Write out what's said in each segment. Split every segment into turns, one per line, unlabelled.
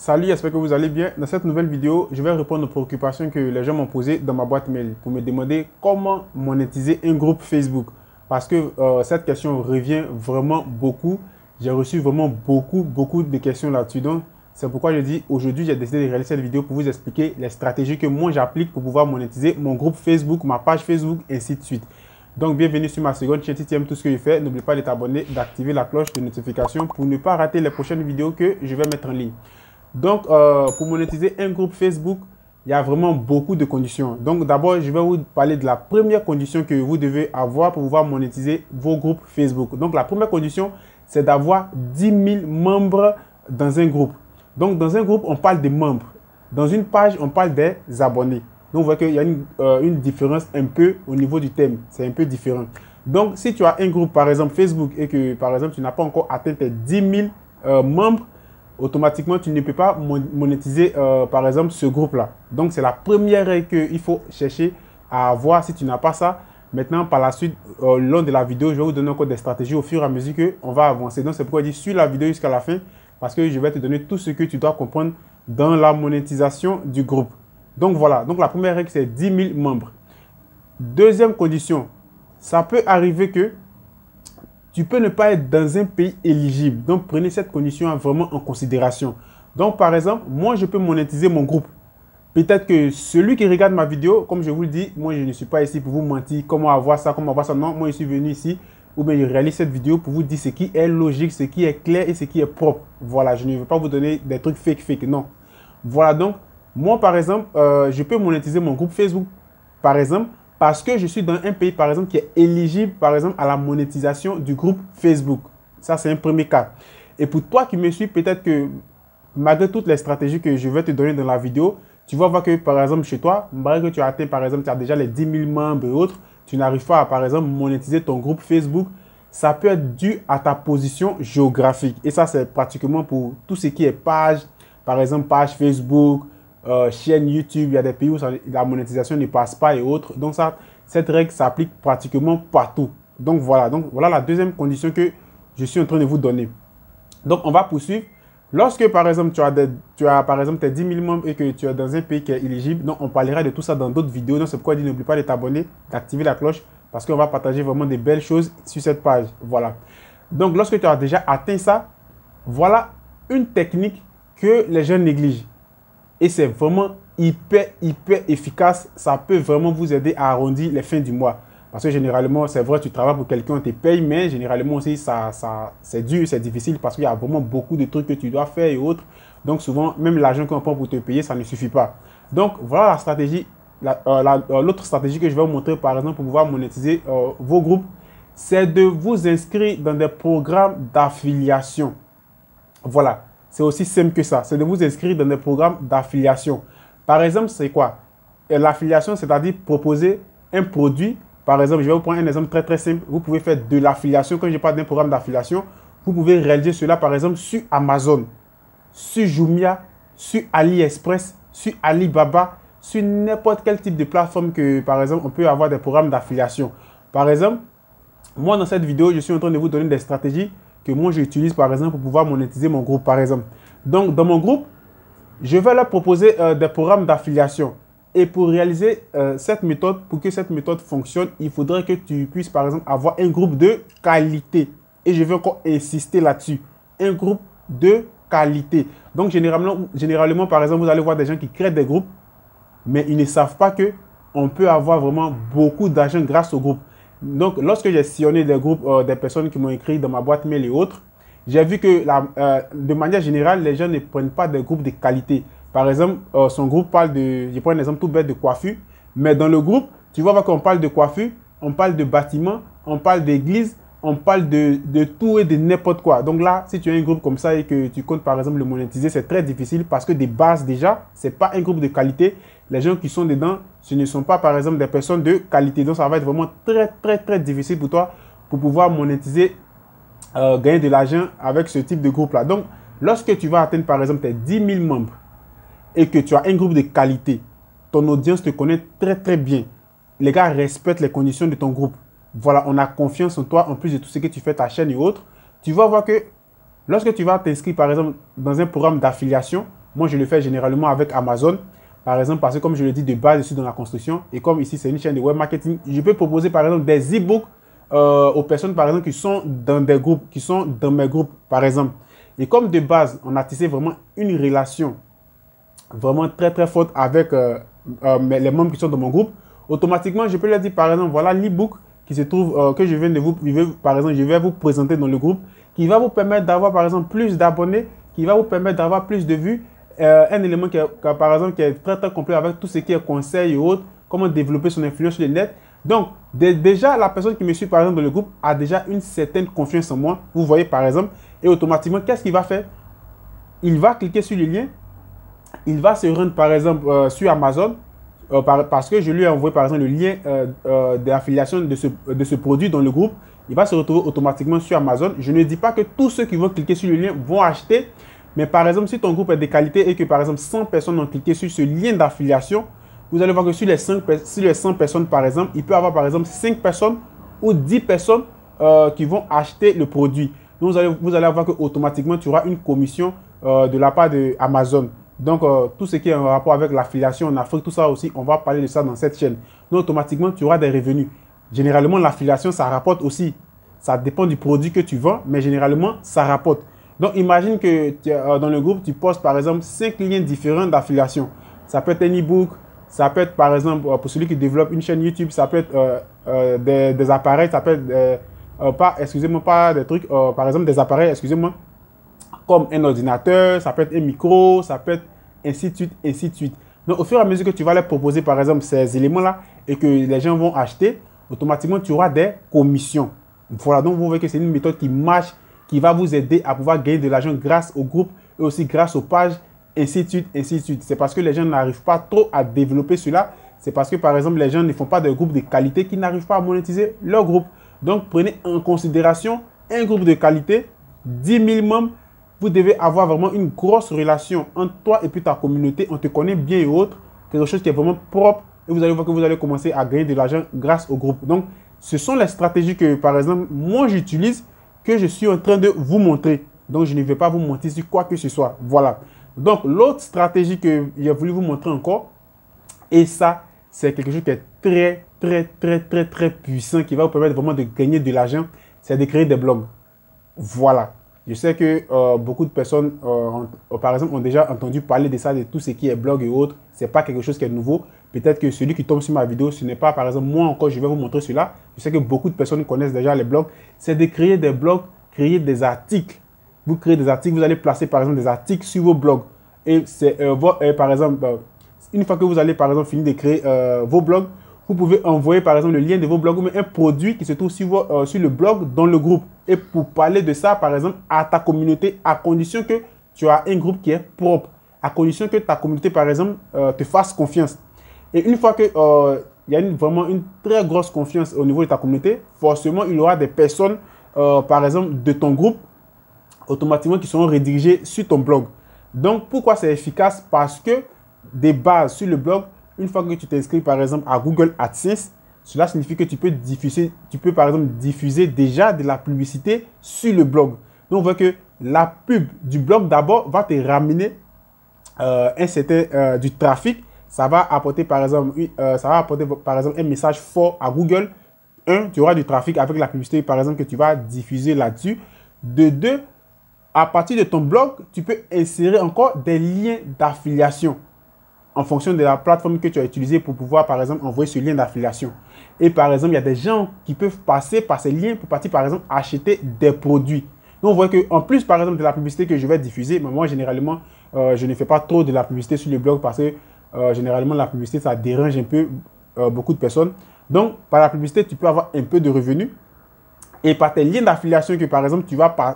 Salut, j'espère que vous allez bien. Dans cette nouvelle vidéo, je vais répondre aux préoccupations que les gens m'ont posées dans ma boîte mail pour me demander comment monétiser un groupe Facebook. Parce que cette question revient vraiment beaucoup. J'ai reçu vraiment beaucoup de questions là-dessus. Donc, c'est pourquoi je dis aujourd'hui, j'ai décidé de réaliser cette vidéo pour vous expliquer les stratégies que moi j'applique pour pouvoir monétiser mon groupe Facebook, ma page Facebook, ainsi de suite. Donc, bienvenue sur ma seconde chaîne. Si tu aimes tout ce que je fais, n'oublie pas de t'abonner, d'activer la cloche de notification pour ne pas rater les prochaines vidéos que je vais mettre en ligne. Donc, pour monétiser un groupe Facebook, il y a vraiment beaucoup de conditions. Donc, d'abord, je vais vous parler de la première condition que vous devez avoir pour pouvoir monétiser vos groupes Facebook. Donc, la première condition, c'est d'avoir 10 000 membres dans un groupe. Donc, dans un groupe, on parle des membres. Dans une page, on parle des abonnés. Donc, vous voyez qu'il y a une différence un peu au niveau du thème. C'est un peu différent. Donc, si tu as un groupe, par exemple, Facebook, et que, par exemple, tu n'as pas encore atteint tes 10 000 membres, automatiquement, tu ne peux pas monétiser, par exemple, ce groupe-là. Donc, c'est la première règle qu'il faut chercher à avoir si tu n'as pas ça. Maintenant, par la suite, au long de la vidéo, je vais vous donner encore des stratégies au fur et à mesure qu'on va avancer. Donc, c'est pourquoi je dis suis la vidéo jusqu'à la fin parce que je vais te donner tout ce que tu dois comprendre dans la monétisation du groupe. Donc, voilà. Donc, la première règle, c'est 10 000 membres. Deuxième condition, ça peut arriver que tu peux ne pas être dans un pays éligible. Donc, prenez cette condition vraiment en considération. Donc, par exemple, moi, je peux monétiser mon groupe. Peut-être que celui qui regarde ma vidéo, comme je vous le dis, moi, je ne suis pas ici pour vous mentir, comment avoir ça, comment avoir ça. Non, moi, je suis venu ici, ou bien je réalise cette vidéo pour vous dire ce qui est logique, ce qui est clair et ce qui est propre. Voilà, je ne veux pas vous donner des trucs fake, non. Voilà, donc, moi, par exemple, je peux monétiser mon groupe Facebook, par exemple, parce que je suis dans un pays, par exemple, qui est éligible, par exemple, à la monétisation du groupe Facebook. Ça, c'est un premier cas. Et pour toi qui me suis, peut-être que malgré toutes les stratégies que je vais te donner dans la vidéo, tu vas voir que, par exemple, chez toi, malgré que tu as atteint, par exemple, tu as déjà les 10 000 membres et autres, tu n'arrives pas à, par exemple, monétiser ton groupe Facebook. Ça peut être dû à ta position géographique. Et ça, c'est pratiquement pour tout ce qui est page, par exemple, page Facebook, chaîne YouTube, il y a des pays où la monétisation ne passe pas et autres. Donc, cette règle s'applique pratiquement partout. Donc, voilà la deuxième condition que je suis en train de vous donner. Donc, on va poursuivre. Lorsque, par exemple, tu as par exemple tes 10 000 membres et que tu es dans un pays qui est éligible, donc on parlera de tout ça dans d'autres vidéos. Donc, c'est pourquoi je dis n'oublie pas de t'abonner, d'activer la cloche parce qu'on va partager vraiment des belles choses sur cette page. Voilà. Donc, lorsque tu as déjà atteint ça, voilà une technique que les gens négligent. Et c'est vraiment hyper efficace. Ça peut vraiment vous aider à arrondir les fins du mois. Parce que généralement, c'est vrai, tu travailles pour quelqu'un, on te paye, mais généralement aussi, c'est dur, c'est difficile parce qu'il y a vraiment beaucoup de trucs que tu dois faire et autres. Donc souvent, même l'argent qu'on prend pour te payer, ça ne suffit pas. Donc voilà la stratégie. L'autre stratégie que je vais vous montrer, par exemple, pour pouvoir monétiser vos groupes, c'est de vous inscrire dans des programmes d'affiliation. Voilà. C'est aussi simple que ça. C'est de vous inscrire dans des programmes d'affiliation. Par exemple, c'est quoi? L'affiliation, c'est-à-dire proposer un produit. Par exemple, je vais vous prendre un exemple très simple. Vous pouvez faire de l'affiliation. Quand je parle d'un programme d'affiliation, vous pouvez réaliser cela, par exemple, sur Amazon, sur Jumia, sur AliExpress, sur Alibaba, sur n'importe quel type de plateforme que, par exemple, on peut avoir des programmes d'affiliation. Par exemple, moi, dans cette vidéo, je suis en train de vous donner des stratégies que moi j'utilise par exemple pour pouvoir monétiser mon groupe par exemple. Donc dans mon groupe, je vais leur proposer des programmes d'affiliation. Et pour réaliser cette méthode, pour que cette méthode fonctionne, il faudrait que tu puisses par exemple avoir un groupe de qualité. Et je vais encore insister là-dessus. Un groupe de qualité. Donc généralement par exemple, vous allez voir des gens qui créent des groupes, mais ils ne savent pas que on peut avoir vraiment beaucoup d'argent grâce au groupe. Donc, lorsque j'ai sillonné des groupes, des personnes qui m'ont écrit dans ma boîte mail et autres, j'ai vu que de manière générale, les gens ne prennent pas des groupes de qualité. Par exemple, son groupe parle de, je prends un exemple tout bête de coiffure, mais dans le groupe, tu vas voir qu'on parle de coiffure, on parle de bâtiment, on parle d'église, on parle de tout et de n'importe quoi. Donc là, si tu as un groupe comme ça et que tu comptes par exemple le monétiser, c'est très difficile parce que de base déjà, ce n'est pas un groupe de qualité. Les gens qui sont dedans, ce ne sont pas par exemple des personnes de qualité. Donc ça va être vraiment très difficile pour toi pour pouvoir monétiser, gagner de l'argent avec ce type de groupe-là. Donc lorsque tu vas atteindre par exemple tes 10 000 membres et que tu as un groupe de qualité, ton audience te connaît très bien. Les gars respectent les conditions de ton groupe. Voilà, on a confiance en toi, en plus de tout ce que tu fais, ta chaîne et autres. Tu vas voir que lorsque tu vas t'inscrire, par exemple, dans un programme d'affiliation, Moi, je le fais généralement avec Amazon. Par exemple, parce que comme je le dis de base, je suis dans la construction. Et comme ici, c'est une chaîne de web marketing, je peux proposer par exemple des e-books aux personnes, par exemple, qui sont dans des groupes, qui sont dans mes groupes, par exemple. Et comme de base, on a tissé vraiment une relation vraiment très très forte avec les membres qui sont dans mon groupe, automatiquement, je peux leur dire, par exemple, voilà l'e-book qui se trouve, que je viens de vous, par exemple, je vais vous présenter dans le groupe, qui va vous permettre d'avoir, par exemple, plus d'abonnés, qui va vous permettre d'avoir plus de vues. Un élément par exemple, qui est très, très complet avec tout ce qui est conseils et autres, comment développer son influence sur le net. Donc, déjà, la personne qui me suit, par exemple, dans le groupe, a déjà une certaine confiance en moi. Vous voyez, par exemple, et automatiquement, qu'est-ce qu'il va faire? Il va cliquer sur le lien, il va se rendre, par exemple, sur Amazon, parce que je lui ai envoyé, par exemple, le lien d'affiliation de ce produit dans le groupe. Il va se retrouver automatiquement sur Amazon. Je ne dis pas que tous ceux qui vont cliquer sur le lien vont acheter, mais par exemple, si ton groupe est de qualité et que, par exemple, 100 personnes ont cliqué sur ce lien d'affiliation, vous allez voir que sur les 100 personnes, par exemple, il peut y avoir, par exemple, 5 personnes ou 10 personnes qui vont acheter le produit. Donc, vous allez voir qu'automatiquement, tu auras une commission de la part d'Amazon. Donc, tout ce qui est en rapport avec l'affiliation en Afrique, tout ça aussi, on va parler de ça dans cette chaîne. Donc, automatiquement, tu auras des revenus. Généralement, l'affiliation, ça rapporte aussi. Ça dépend du produit que tu vends, mais généralement, ça rapporte. Donc, imagine que dans le groupe, tu postes par exemple 5 liens différents d'affiliation. Ça peut être un e-book, ça peut être par exemple, pour celui qui développe une chaîne YouTube, ça peut être des appareils, ça peut être, excusez-moi, pas des trucs, par exemple des appareils, excusez-moi, comme un ordinateur, ça peut être un micro, ça peut être ainsi de suite, ainsi de suite. Donc, au fur et à mesure que tu vas leur proposer par exemple ces éléments-là et que les gens vont acheter, automatiquement, tu auras des commissions. Voilà, donc vous voyez que c'est une méthode qui marche, qui va vous aider à pouvoir gagner de l'argent grâce au groupe et aussi grâce aux pages, ainsi de suite, ainsi de suite. C'est parce que les gens n'arrivent pas trop à développer cela. C'est parce que, par exemple, les gens ne font pas de groupes de qualité qui n'arrivent pas à monétiser leur groupe. Donc, prenez en considération un groupe de qualité, 10 000 membres. Vous devez avoir vraiment une grosse relation entre toi et puis ta communauté. On te connaît bien et autres. Quelque chose qui est vraiment propre. Et vous allez voir que vous allez commencer à gagner de l'argent grâce au groupe. Donc, ce sont les stratégies que, par exemple, moi, j'utilise, que je suis en train de vous montrer. Donc, je ne vais pas vous mentir sur quoi que ce soit. Voilà. Donc, l'autre stratégie que j'ai voulu vous montrer encore, et ça, c'est quelque chose qui est très, très, très, très, très puissant, qui va vous permettre vraiment de gagner de l'argent, c'est de créer des blogs. Voilà. Je sais que beaucoup de personnes, par exemple, ont déjà entendu parler de ça, de tout ce qui est blog et autres. Ce n'est pas quelque chose qui est nouveau. Peut-être que celui qui tombe sur ma vidéo, ce n'est pas, par exemple, moi encore, je vais vous montrer cela. Je sais que beaucoup de personnes connaissent déjà les blogs. C'est de créer des blogs, créer des articles. Vous créez des articles, vous allez placer, par exemple, des articles sur vos blogs. Et c'est, par exemple, une fois que vous allez, par exemple, finir de créer vos blogs, vous pouvez envoyer, par exemple, le lien de vos blogs ou même un produit qui se trouve sur, sur le blog dans le groupe. Et pour parler de ça, par exemple, à ta communauté, à condition que tu as un groupe qui est propre, à condition que ta communauté, par exemple, te fasse confiance. Et une fois qu'il y a vraiment une très grosse confiance au niveau de ta communauté, forcément, il y aura des personnes, par exemple, de ton groupe, automatiquement, qui seront redirigées sur ton blog. Donc, pourquoi c'est efficace? Parce que, des bases sur le blog, une fois que tu t'inscris, par exemple, à Google AdSense, cela signifie que tu peux par exemple diffuser déjà de la publicité sur le blog. Donc, on voit que la pub du blog d'abord va te ramener du trafic. Ça va apporter par exemple, un message fort à Google. Un, tu auras du trafic avec la publicité par exemple que tu vas diffuser là-dessus. De deux, à partir de ton blog, tu peux insérer encore des liens d'affiliation en fonction de la plateforme que tu as utilisée pour pouvoir, par exemple, envoyer ce lien d'affiliation. Et par exemple, il y a des gens qui peuvent passer par ces liens pour partir, par exemple, acheter des produits. Donc, on voit qu'en plus, par exemple, de la publicité que je vais diffuser, mais moi, généralement, je ne fais pas trop de la publicité sur le blog parce que, généralement, la publicité, ça dérange un peu beaucoup de personnes. Donc, par la publicité, tu peux avoir un peu de revenus. Et par tes liens d'affiliation que, par exemple,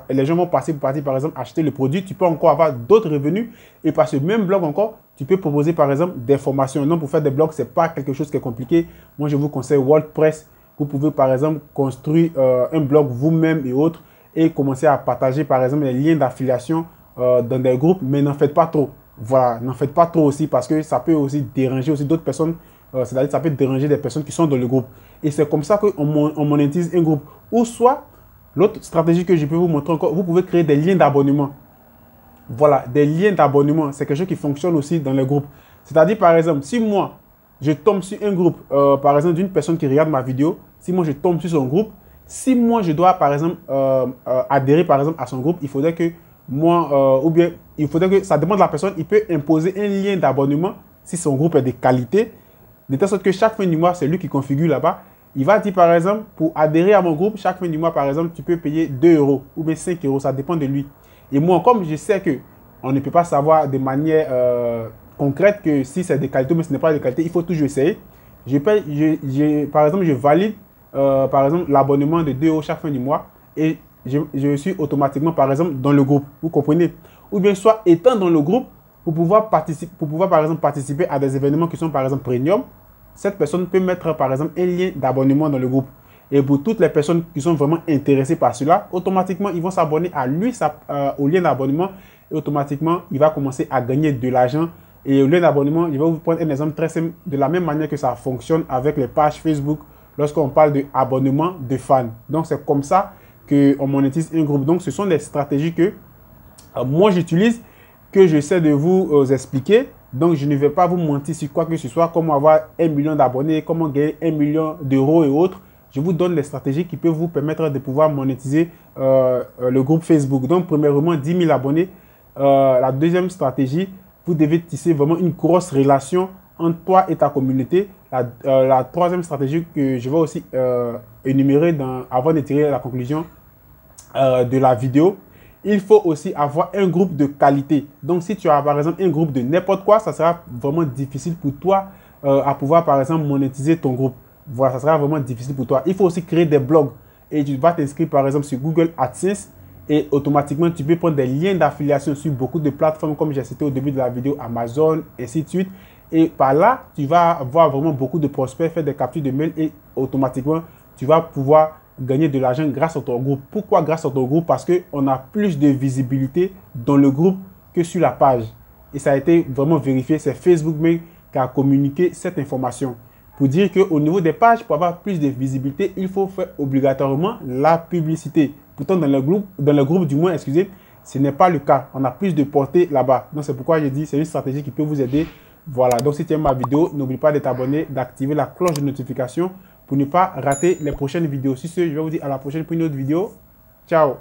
les gens vont passer pour partir, par exemple, acheter le produit, tu peux encore avoir d'autres revenus. Et par ce même blog encore, tu peux proposer, par exemple, des formations. Non, pour faire des blogs, ce n'est pas quelque chose qui est compliqué. Moi, je vous conseille WordPress. Vous pouvez, par exemple, construire un blog vous-même et autres et commencer à partager, par exemple, les liens d'affiliation dans des groupes. Mais n'en faites pas trop. Voilà, n'en faites pas trop aussi parce que ça peut aussi déranger aussi d'autres personnes. C'est-à-dire ça peut déranger des personnes qui sont dans le groupe. Et c'est comme ça qu'on monétise un groupe. Ou soit, l'autre stratégie que je peux vous montrer encore, vous pouvez créer des liens d'abonnement. Voilà, des liens d'abonnement, c'est quelque chose qui fonctionne aussi dans les groupes. C'est-à-dire, par exemple, si moi, je tombe sur un groupe, par exemple, d'une personne qui regarde ma vidéo, si moi, je tombe sur son groupe, si moi, je dois, par exemple, adhérer, par exemple, à son groupe, il faudrait que moi, ou bien, il faudrait que, ça demande de la personne, il peut imposer un lien d'abonnement si son groupe est de qualité, de telle sorte que chaque fin du mois, c'est lui qui configure là-bas. Il va dire, par exemple, pour adhérer à mon groupe, chaque fin du mois, par exemple, tu peux payer 2 euros ou bien 5 euros, ça dépend de lui. Et moi, comme je sais qu'on ne peut pas savoir de manière concrète que si c'est de qualité ou mais ce n'est pas de qualité, il faut toujours essayer. Par exemple, je valide par exemple l'abonnement de 2 euros chaque fin du mois et je suis automatiquement, par exemple, dans le groupe. Vous comprenez? Ou bien soit étant dans le groupe pour pouvoir par exemple, participer à des événements qui sont, par exemple, premium. Cette personne peut mettre, par exemple, un lien d'abonnement dans le groupe. Et pour toutes les personnes qui sont vraiment intéressées par cela, automatiquement, ils vont s'abonner à lui, au lien d'abonnement. Et automatiquement, il va commencer à gagner de l'argent. Et au lien d'abonnement, je vais vous prendre un exemple très simple. De la même manière que ça fonctionne avec les pages Facebook lorsqu'on parle d'abonnement de fans. Donc, c'est comme ça qu'on monétise un groupe. Donc, ce sont des stratégies que moi, j'utilise, que j'essaie de vous expliquer. Donc, je ne vais pas vous mentir sur quoi que ce soit, comment avoir 1 million d'abonnés, comment gagner 1 million d'euros et autres. Je vous donne les stratégies qui peuvent vous permettre de pouvoir monétiser le groupe Facebook. Donc, premièrement, 10 000 abonnés. La deuxième stratégie, vous devez tisser vraiment une grosse relation entre toi et ta communauté. La troisième stratégie que je vais aussi énumérer avant de tirer la conclusion de la vidéo, il faut aussi avoir un groupe de qualité. Donc, si tu as par exemple un groupe de n'importe quoi, ça sera vraiment difficile pour toi à pouvoir par exemple monétiser ton groupe. Voilà, ça sera vraiment difficile pour toi. Il faut aussi créer des blogs et tu vas t'inscrire par exemple sur Google AdSense et automatiquement tu peux prendre des liens d'affiliation sur beaucoup de plateformes comme j'ai cité au début de la vidéo, Amazon, et ainsi de suite. Et par là, tu vas avoir vraiment beaucoup de prospects, faire des captures de mail et automatiquement, tu vas pouvoir gagner de l'argent grâce à ton groupe. Pourquoi grâce à ton groupe? Parce qu'on a plus de visibilité dans le groupe que sur la page. Et ça a été vraiment vérifié. C'est Facebook même qui a communiqué cette information. Pour dire qu'au niveau des pages, pour avoir plus de visibilité, il faut faire obligatoirement la publicité. Pourtant, dans le groupe du moins, excusez, ce n'est pas le cas. On a plus de portée là-bas. Donc, c'est pourquoi j'ai dit c'est une stratégie qui peut vous aider. Voilà. Donc, si tu aimes ma vidéo, n'oublie pas de t'abonner, d'activer la cloche de notification pour ne pas rater les prochaines vidéos. Sur ce, je vais vous dire à la prochaine pour une autre vidéo. Ciao!